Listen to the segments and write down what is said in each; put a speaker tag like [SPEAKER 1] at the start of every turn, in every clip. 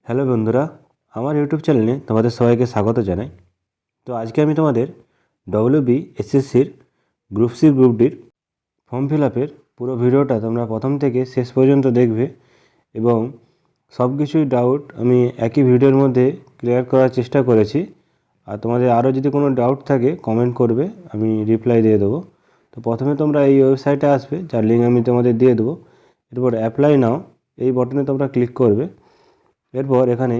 [SPEAKER 1] Hello বন্ধুরা, আমার YouTube চ্যানেলে তোমাদের সবাইকে স্বাগত জানাই। তো আজকে আমি তোমাদের WBSSCর গ্রুপ সি গ্রুপ ডির ফর্ম ফিল আপের পুরো ভিডিওটা তোমরা প্রথম থেকে শেষ পর্যন্ত দেখবে এবং সব কিছুই ডাউট আমি একই ভিডিওর মধ্যে ক্লিয়ার করার চেষ্টা করেছি। আর তোমাদের আরও যদি কোনো ডাউট থাকে কমেন্ট করবে, আমি রিপ্লাই দিয়ে দেবো। তো প্রথমে তোমরা এই ওয়েবসাইটে আসবে, যার লিঙ্ক আমি তোমাদের দিয়ে দেবো। এরপর অ্যাপ্লাই নাও এই বটনে তোমরা ক্লিক করবে। এরপর এখানে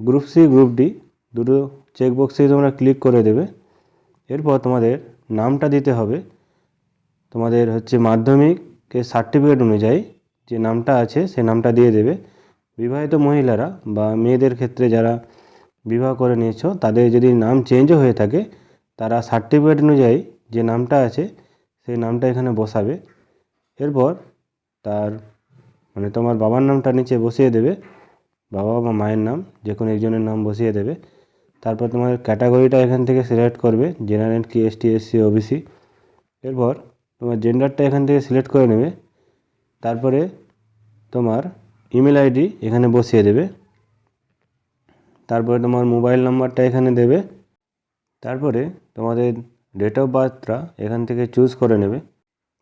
[SPEAKER 1] গ্রুপ সি গ্রুপ ডি দুটো চেকবক্সেই তোমরা ক্লিক করে দেবে। এরপর তোমাদের নামটা দিতে হবে। তোমাদের মাধ্যমিকের সার্টিফিকেট অনুযায়ী যে নামটা আছে সে নামটা দিয়ে দেবে। বিবাহিত মহিলারা বা মেয়েদের ক্ষেত্রে যারা বিবাহ করে নিয়েছো তাদের যদি নাম চেঞ্জও হয়ে থাকে, তারা সার্টিফিকেট অনুযায়ী যে নামটা আছে সেই নামটা এখানে বসাবে। এরপর তার তোমার বাবার নামটা নিচে বসিয়ে দেবে, বাবা বা মায়ের নাম যে কোনো একজনের নাম বসিয়ে দেবে। তারপর তোমার ক্যাটাগরিটা এখান থেকে সিলেক্ট করবে, জেনারেল কি এসটি এসসি ওবিসি। এরপর তোমার জেন্ডারটা এখান থেকে সিলেক্ট করে নেবে। তারপরে তোমার ইমেল আইডি এখানে বসিয়ে দেবে। তারপরে তোমার মোবাইল নাম্বারটা এখানে দেবে। তারপরে তোমাদের ডেট অফ বার্থটা এখান থেকে চুজ করে নেবে।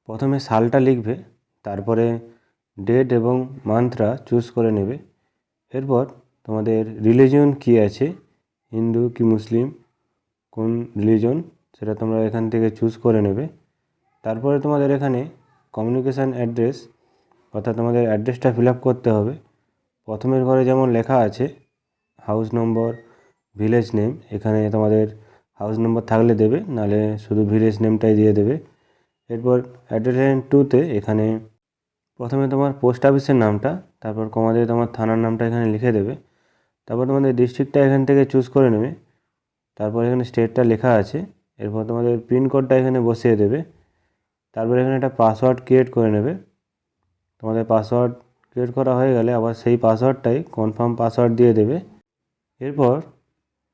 [SPEAKER 1] প্রথমে সালটা লিখবে, তারপরে ডেট এবং মান্থটা চুজ করে নেবে। এরপর তোমাদের রিলিজিয়ন কী আছে, হিন্দু কি মুসলিম, কোন রিলিজন সেটা তোমরা এখান থেকে চুজ করে নেবে। তারপরে তোমাদের এখানে কমিউনিকেশান অ্যাড্রেস অর্থাৎ তোমাদের অ্যাড্রেসটা ফিল আপ করতে হবে। প্রথমের ঘরে যেমন লেখা আছে হাউস নম্বর, ভিলেজ নেম, এখানে তোমাদের হাউস নম্বর থাকলে দেবে, নাহলে শুধু ভিলেজ নেমটাই দিয়ে দেবে। এরপর অ্যাড্রেস লাইন 2তে এখানে প্রথমে তোমার পোস্ট অফিসের নামটা, তারপর কমা দিয়ে তোমার থানার নামটা এখানে লিখে দেবে। তারপর তোমাদের ডিস্ট্রিক্টটা এখান থেকে চুজ করে নেবে। তারপর এখানে স্টেটটা লেখা আছে। এরপর তোমাদের পিনকোডটা এখানে বসিয়ে দেবে। তারপর এখানে একটা পাসওয়ার্ড ক্রিয়েট করে নেবে। তোমাদের পাসওয়ার্ড ক্রিয়েট করা হয়ে গেলে আবার সেই পাসওয়ার্ডটাই কনফার্ম পাসওয়ার্ড দিয়ে দেবে। এরপর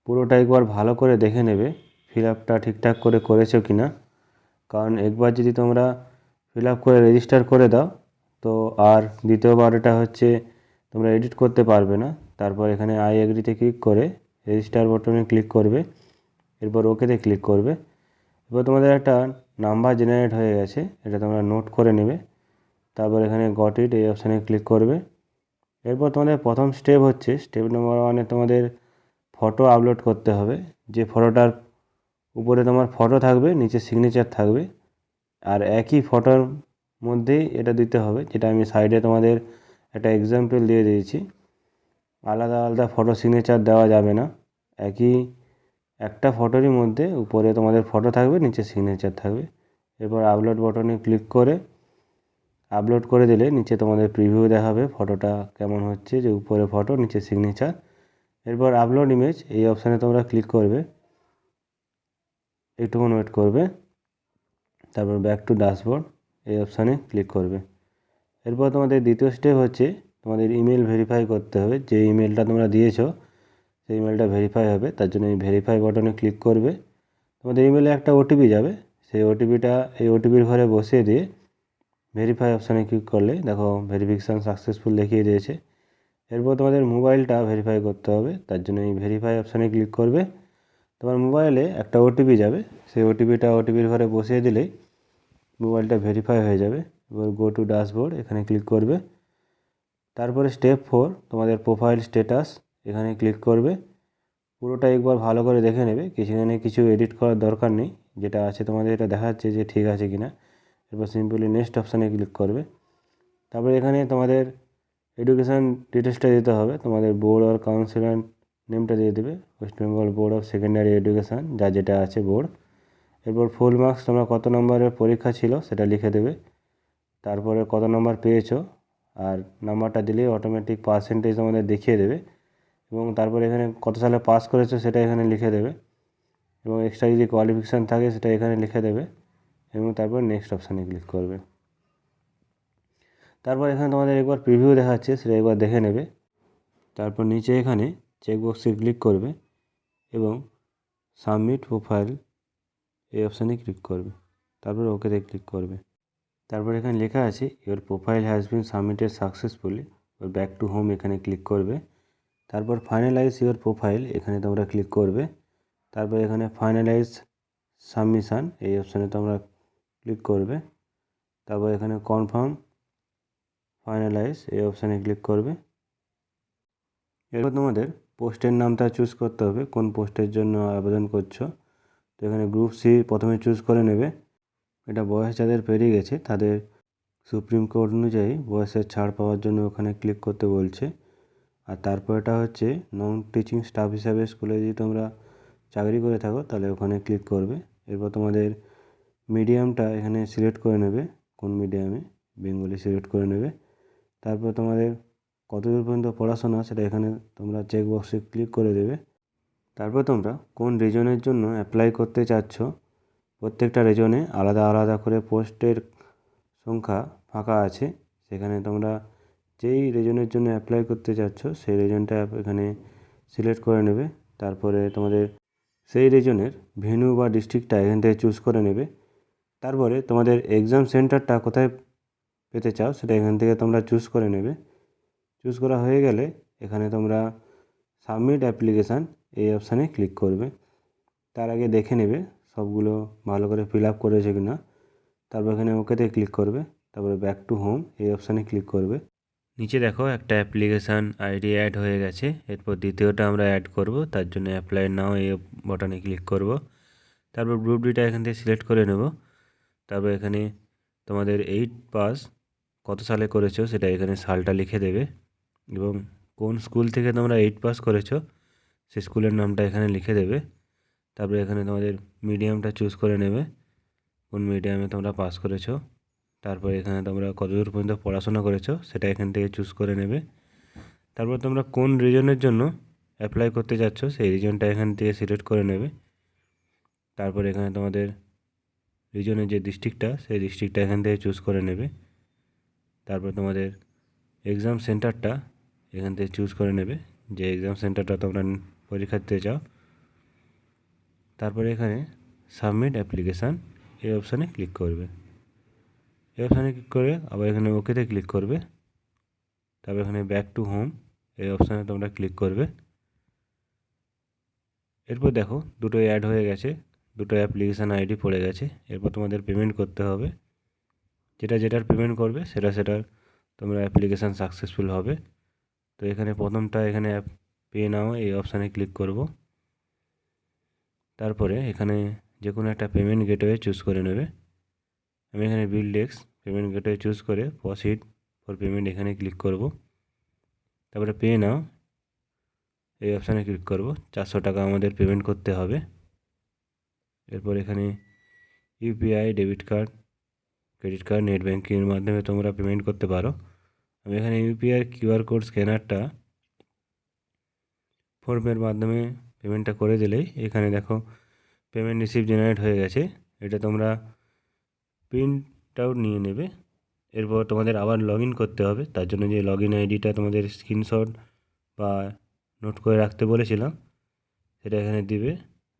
[SPEAKER 1] পুরোটা একবার ভালো করে দেখে নেবে ফিল আপটা ঠিকঠাক করে করেছো কি না। কারণ একবার যদি তোমরা ফিল আপ করে রেজিস্টার করে দাও তো আর দ্বিতীয়বার এটা তোমরা এডিট করতে পারবে না। তারপর এখানে আই এগ্রিতে ক্লিক করে রেজিস্টার বটনে ক্লিক করবে। এরপর ওকেতে ক্লিক করবে। এবার তোমাদের একটা নাম্বার জেনারেট হয়ে গেছে, এটা তোমরা নোট করে নেবে। তারপর এখানে গট ইট এই অপশানে ক্লিক করবে। এরপর তোমাদের প্রথম স্টেপ নাম্বার 1-এ তোমাদের ফটো আপলোড করতে হবে। যে ফটোটার উপরে তোমার ফটো থাকবে, নিচে সিগনেচার থাকবে, আর একই ফটোর মধ্যেই এটা দিতে হবে, যেটা আমি সাইডে তোমাদের একটা এক্সাম্পল দিয়ে দিয়েছি। আলাদা আলাদা ফটো সিগনেচার দেওয়া যাবে না, একটা ফটোরই মধ্যে উপরে তোমাদের ফটো থাকবে, নিচে সিগনেচার থাকবে। এরপর আপলোড বটনে ক্লিক করে আপলোড করে দিলে নিচে তোমাদের প্রিভিউ দেখাবে ফটোটা কেমন হচ্ছে, যে উপরে ফটো নিচে সিগনেচার। এরপর আপলোড ইমেজ এই অপশানে তোমরা ক্লিক করবে, একটুক্ষণ ওয়েট করবে। তারপর ব্যাক টু ড্যাশবোর্ড এই অপশানে ক্লিক করবে। এরপর তোমাদের দ্বিতীয় স্টেপ তোমাদের ইমেল ভেরিফাই করতে হবে। যে ইমেলটা তোমরা দিয়েছো সেই ইমেলটা ভেরিফাই হবে, তার জন্য এই ভেরিফাই বাটনে ক্লিক করবে। তোমাদের ইমেলে একটা ওটিপি যাবে, সেই ওটিপিটা এই ওটিপির ঘরে বসিয়ে দিয়ে ভেরিফাই অপশানে ক্লিক করলে দেখো ভেরিফিকেশান সাকসেসফুল দেখিয়ে দিয়েছে। এরপর তোমাদের মোবাইলটা ভেরিফাই করতে হবে, তার জন্য এই ভেরিফাই অপশানে ক্লিক করবে। তোমার মোবাইলে একটা ওটিপি যাবে, সেই ওটিপিটা ওটিপির ঘরে বসিয়ে দিলেই মোবাইলটা ভেরিফাই হয়ে যাবে। এবার গো টু ড্যাশবোর্ড এখানে ক্লিক করবে। তারপরে স্টেপ 4 তোমাদের প্রোফাইল স্ট্যাটাস এখানে ক্লিক করবে। পুরোটা একবার ভালো করে দেখে নেবে, কিছু এডিট করার দরকার নেই, যেটা আছে তোমাদের এটা দেখাচ্ছে যে ঠিক আছে কি না। এরপর সিম্পলি নেক্সট অপশানে ক্লিক করবে। তারপরে এখানে তোমাদের এডুকেশান ডিটেলসটা দিতে হবে, তোমাদের বোর্ড আর কাউন্সিলার নেমটা দিয়ে দেবে, West Bengal board of secondary education যা যেটা আছে বোর্ড। এরপর ফুল মার্কস তোমরা কত নম্বরের পরীক্ষা ছিল সেটা লিখে দেবে। তারপরে কত নম্বর পেয়েছো, আর নাম্বারটা দিলেই অটোমেটিক পার্সেন্টেজ তোমাদের দেখিয়ে দেবে। এবং তারপরে এখানে কত সালে পাস করেছো সেটা এখানে লিখে দেবে, এবং এক্সট্রা যদি কোয়ালিফিকেশান থাকে সেটা এখানে লিখে দেবে, এবং তারপর নেক্সট অপশানে ক্লিক করবে। তারপর এখানে তোমাদের একবার প্রিভিউ দেখাচ্ছে, সেটা একবার দেখে নেবে। তারপর নিচে এখানে চেকবক্সে ক্লিক করবে এবং সাবমিট প্রোফাইল এই অপশানে ক্লিক করবে। তারপর ওকেতে ক্লিক করবে। তারপর এখানে লেখা আছে your profile has been submitted successfully, back to home এখানে ক্লিক করবে। তারপর ফাইনালাইজ ইওর প্রোফাইল এখানে তোমরা ক্লিক করবে। তারপর এখানে ফাইনালাইজ সাবমিশান এই অপশানে তোমরা ক্লিক করবে। তারপর এখানে কনফার্ম ফাইনালাইজ এই অপশানে ক্লিক করবে। এরপর তোমাদের পোস্টের নামটা চুজ করতে হবে, কোন পোস্টের জন্য আবেদন করছো। তো এখানে গ্রুপ সি প্রথমে চুজ করে নেবে। এটা বয়স যাদের পেরিয়ে গেছে তাদের সুপ্রিম কোর্ট অনুযায়ী বয়সের ছাড় পাওয়ার জন্য ওখানে ক্লিক করতে বলছে। আর তারপর এটা হচ্ছে নন টিচিং স্টাফ হিসাবে স্কুলে যদি তোমরা চাকরি করে থাকো তাহলে ওখানে ক্লিক করবে। এরপর তোমাদের মিডিয়ামটা এখানে সিলেক্ট করে নেবে, কোন মিডিয়ামে, বেঙ্গলি সিলেক্ট করে নেবে। তারপর তোমাদের কতদূর পর্যন্ত পড়াশোনা সেটা এখানে তোমরা চেক বক্সে ক্লিক করে দেবে। তারপর তোমরা কোন রিজনের জন্য অ্যাপ্লাই করতে চাচ্ছ, প্রত্যেকটা রিজনে আলাদা আলাদা করে পোস্টের সংখ্যা ফাঁকা আছে, সেখানে তোমরা যেই রিজনের জন্য অ্যাপ্লাই করতে চাচ্ছ সেই রিজনটা এখানে সিলেক্ট করে নেবে। তারপরে তোমাদের সেই রিজনের ভেন্যু বা ডিস্ট্রিক্টটা এখান থেকে চুজ করে নেবে। তারপরে তোমাদের এক্সাম সেন্টারটা কোথায় পেতে চাও সেটা এখান থেকে তোমরা চুজ করে নেবে। চুজ করা হয়ে গেলে এখানে তোমরা সাবমিট অ্যাপ্লিকেশান এই অপশানে ক্লিক করবে। তার আগে দেখে নেবে সবগুলো ভালো করে ফিল আপ করেছে কিনা। তারপর এখানে ওকেতে ক্লিক করবে। তারপরে ব্যাক টু হোম এই অপশানে ক্লিক করবে। নিচে দেখো একটা অ্যাপ্লিকেশান আইডি অ্যাড হয়ে গেছে। এরপর দ্বিতীয়টা আমরা অ্যাড করব, তার জন্য অ্যাপ্লাই নাও এই বাটনে ক্লিক করব। তারপর গ্রুপ ডিটা এখান থেকে সিলেক্ট করে নেব। তারপর এখানে তোমাদের 8 পাস কত সালে করেছো সেটা এখানে সালটা লিখে দেবে এবং কোন স্কুল থেকে তোমরা 8 পাস করেছো সেই স্কুলের নামটা এখানে লিখে দেবে। তারপরে এখানে তোমাদের মিডিয়ামটা চুজ করে নেবে, কোন মিডিয়ামে তোমরা পাস করেছো। তারপর এখানে তোমরা কতদূর পর্যন্ত পড়াশোনা করেছো সেটা এখান থেকে চুজ করে নেবে। তারপর তোমরা কোন রিজনের জন্য অ্যাপ্লাই করতে যাচ্ছ সেই রিজনটা এখান থেকে সিলেক্ট করে নেবে। তারপর এখানে তোমাদের রিজনের যে ডিস্ট্রিক্টটা সেই ডিস্ট্রিক্টটা এখান থেকে চুজ করে নেবে। তারপর তোমাদের এক্সাম সেন্টারটা এখান থেকে চুজ করে নেবে, যে এক্সাম সেন্টারটা তোমরা পরীক্ষা দিতে চাও। তারপরে এখানে সাবমিট অ্যাপ্লিকেশান এই অপশানে ক্লিক করবে। এই অপশানে ক্লিক করে আবার এখানে ওকেতে ক্লিক করবে। তারপর এখানে ব্যাক টু হোম এই অপশানে তোমরা ক্লিক করবে। এরপর দেখো দুটো অ্যাড হয়ে গেছে, দুটো অ্যাপ্লিকেশান আইডি পড়ে গেছে। এরপর তোমাদের পেমেন্ট করতে হবে, যেটার পেমেন্ট করবে সেটার তোমরা অ্যাপ্লিকেশান সাকসেসফুল হবে। তো এখানে প্রথমটা এখানে পে নাও এই অপশানে ক্লিক করব। তারপরে এখানে যে কোনো একটা পেমেন্ট গেটওয়ে চুজ করে নেবে। আমি এখানে বিলডেক্স পেমেন্ট গেটওয়ে চুজ করে প্রসিড ফর পেমেন্ট এখানে ক্লিক করব। তারপরে পে নাও এই অপশানে ক্লিক করব। 400 টাকা আমাদের পেমেন্ট করতে হবে। এরপর এখানে UPI, debit card, credit card, net ব্যাঙ্কিংয়ের মাধ্যমে তোমরা পেমেন্ট করতে পারো। আমি এখানে ইউপিআই কিউআর কোড স্ক্যানারটা ফোনপের মাধ্যমে পেমেন্টটা করে দিলেই এখানে দেখো পেমেন্ট রিসিপ্ট জেনারেট হয়ে গেছে। এটা তোমরা প্রিন্ট আউট নিয়ে নেবে। এরপর তোমাদের আবার লগ ইন করতে হবে, তার জন্য যে লগ ইন আইডিটা তোমাদের স্ক্রিনশট বা নোট করে রাখতে বলেছিলাম সেটা এখানে দিবে।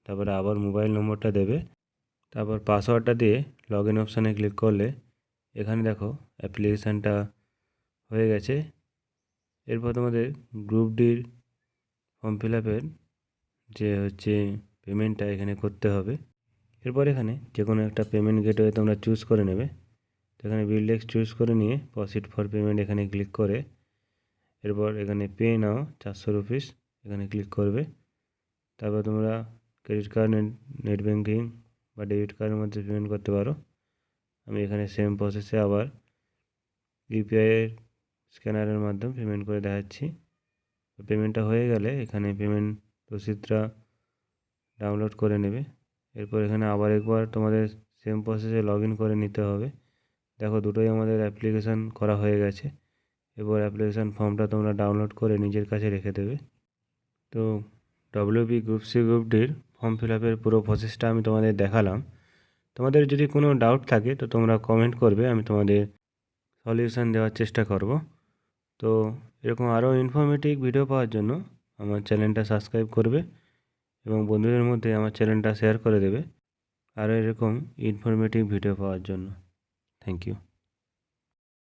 [SPEAKER 1] তারপরে আবার মোবাইল নম্বরটা দেবে। তারপর পাসওয়ার্ডটা দিয়ে লগ ইন অপশানে ক্লিক করলে এখানে দেখো অ্যাপ্লিকেশানটা হয়ে গেছে। এরপর তোমাদের গ্রুপ ডির ফর্ম ফিল আপের যে হচ্ছে পেমেন্টটা এখানে করতে হবে। এরপর এখানে যে কোনো একটা পেমেন্ট গেটওয়ে তোমরা চুজ করে নেবে। তো এখানে বিলডেক্স চুজ করে নিয়ে প্রসিড ফর পেমেন্ট এখানে ক্লিক করে এরপর এখানে পে নাও 400 রুপিস এখানে ক্লিক করবে। তারপর তোমরা ক্রেডিট কার্ড, নেট ব্যাঙ্কিং বা ডেবিট কার্ডের মধ্যে পেমেন্ট করতে পারো। আমি এখানে সেম প্রসেসে আবার ইউপিআইয়ের স্ক্যানারের মাধ্যমে পেমেন্ট করে দেখাচ্ছি। পেমেন্টটা হয়ে গেলে এখানে পেমেন্ট রসিদটা ডাউনলোড করে নেবে। এরপর এখানে আবার একবার তোমাদের সেম প্রসেসে লগ ইন করে নিতে হবে। দেখো দুটোই আমাদের অ্যাপ্লিকেশান করা হয়ে গেছে। এরপর অ্যাপ্লিকেশান ফর্মটা তোমরা ডাউনলোড করে নিজের কাছে রেখে দেবে। তো ডব্লিউবি গ্রুপ সি গ্রুপ ডির ফর্ম ফিল আপের পুরো প্রসেসটা আমি তোমাদের দেখালাম। তোমাদের যদি কোনো ডাউট থাকে তো তোমরা কমেন্ট করবে, আমি তোমাদের সলিউশন দেওয়ার চেষ্টা করব। তো এরকম আরও ইনফরমেটিভ ভিডিও পাওয়ার জন্য আমার চ্যানেলটা সাবস্ক্রাইব করবে এবং বন্ধুদের মধ্যে আমার চ্যানেলটা শেয়ার করে দেবে আরও এরকম ইনফরমেটিভ ভিডিও পাওয়ার জন্য। Thank you.